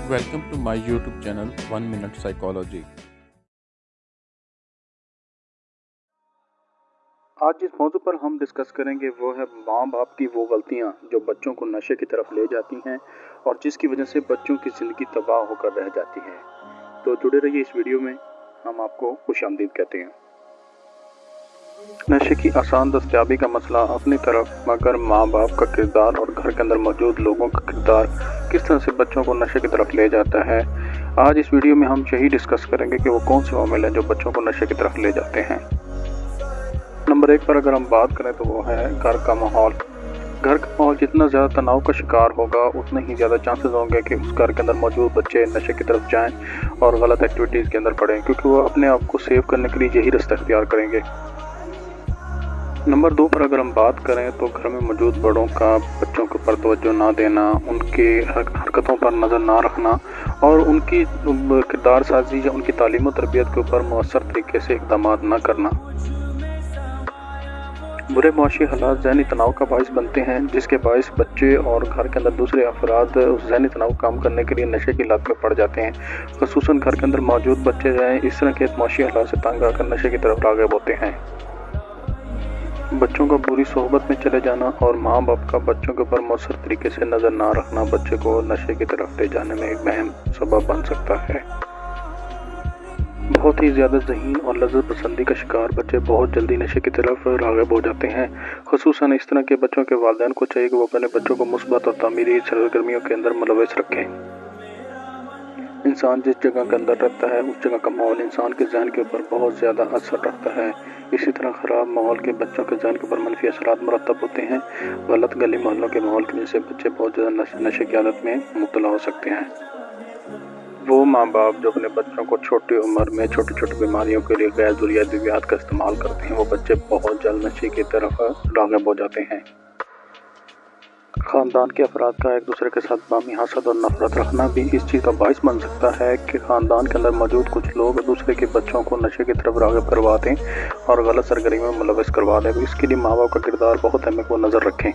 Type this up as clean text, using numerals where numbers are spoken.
Welcome to my YouTube channel 1 Minute Psychology. आज जिस मौजू पर हम डिस्कस करेंगे वो है माँ बाप की वो गलतियाँ जो बच्चों को नशे की तरफ ले जाती हैं और जिसकी वजह से बच्चों की ज़िंदगी तबाह होकर रह जाती है। तो जुड़े रहिए इस वीडियो में, हम आपको खुशामदीद कहते हैं। नशे की आसान दस्तयाबी का मसला अपनी तरफ, मगर माँ बाप का किरदार और घर के अंदर मौजूद लोगों का किरदार किस तरह से बच्चों को नशे की तरफ ले जाता है। आज इस वीडियो में हम यही डिस्कस करेंगे कि वो कौन से मामले हैं जो बच्चों को नशे की तरफ ले जाते हैं। नंबर 1 पर अगर हम बात करें तो वो है घर का माहौल। घर का माहौल जितना ज़्यादा तनाव का शिकार होगा उतने ही ज़्यादा चांसेस होंगे कि उस घर के अंदर मौजूद बच्चे नशे की तरफ जाएं और गलत एक्टिविटीज़ के अंदर पड़ें, क्योंकि वो अपने आप को सेव करने के लिए यही रास्ता इख्तियार करेंगे। नंबर 2 पर अगर हम बात करें तो घर में मौजूद बड़ों का बच्चों के ऊपर तवज्जो ना देना, उनके हरकतों पर नज़र ना रखना और उनकी किरदार साजी या उनकी तालीम और तरबियत के ऊपर मौसर तरीके से इक़दाम ना करना। बुरे मुआशी हालात ज़हनी तनाव का बाइस बनते हैं, जिसके बाइस बच्चे और घर के अंदर दूसरे अफराद उस ज़हनी तनाव को कम करने के लिए नशे की लत में पड़ जाते हैं। ख़ुसूसन घर के अंदर मौजूद बच्चे जो हैं इस तरह के मुआशी हालात से तंग आकर नशे की तरफ राग़िब होते हैं। बच्चों का बुरी सोहबत में चले जाना और माँ बाप का बच्चों के ऊपर मौसर तरीके से नज़र ना रखना बच्चे को नशे की तरफ ले जाने में एक अहम सबब बन सकता है। बहुत ही ज़्यादा ज़हीन और लज़्ज़त पसंदी का शिकार बच्चे बहुत जल्दी नशे की तरफ राग़िब हो जाते हैं। ख़ुसूसन इस तरह के बच्चों के वालिदैन को चाहिए कि वो अपने बच्चों को मुस्बत और तामीरी सरगर्मियों के अंदर मुलव्वस रखें। इंसान जिस जगह के अंदर रहता है उस जगह का माहौल इंसान के जहन के ऊपर बहुत ज़्यादा असर रखता है। इसी तरह ख़राब माहौल के बच्चों के जहन के ऊपर मनफी असरात मरतब होते हैं। गलत गली मोहल्लों के माहौल की वजह से बच्चे बहुत ज़्यादा नशे की आदत में मुब्तला हो सकते हैं। वो माँ बाप जो अपने बच्चों को छोटी उम्र में छोटी छोटी बीमारियों के लिए गैर ज़रूरी अद्वियात का इस्तेमाल करते हैं, वो बच्चे बहुत जल्द नशे की तरफ राग़िब हो जाते हैं। ख़ानदान के अफराद का एक दूसरे के साथ बामी हसद और नफ़रत रखना भी इस चीज़ का बाइस बन सकता है कि ख़ानदान के अंदर मौजूद कुछ लोग दूसरे के बच्चों को नशे की तरफ राग़िब करवा दें और गलत सरगर्मी में मुलव्वस करवा दें। इसके लिए माँ बाप का किरदार बहुत अहम है कि वो नज़र रखें।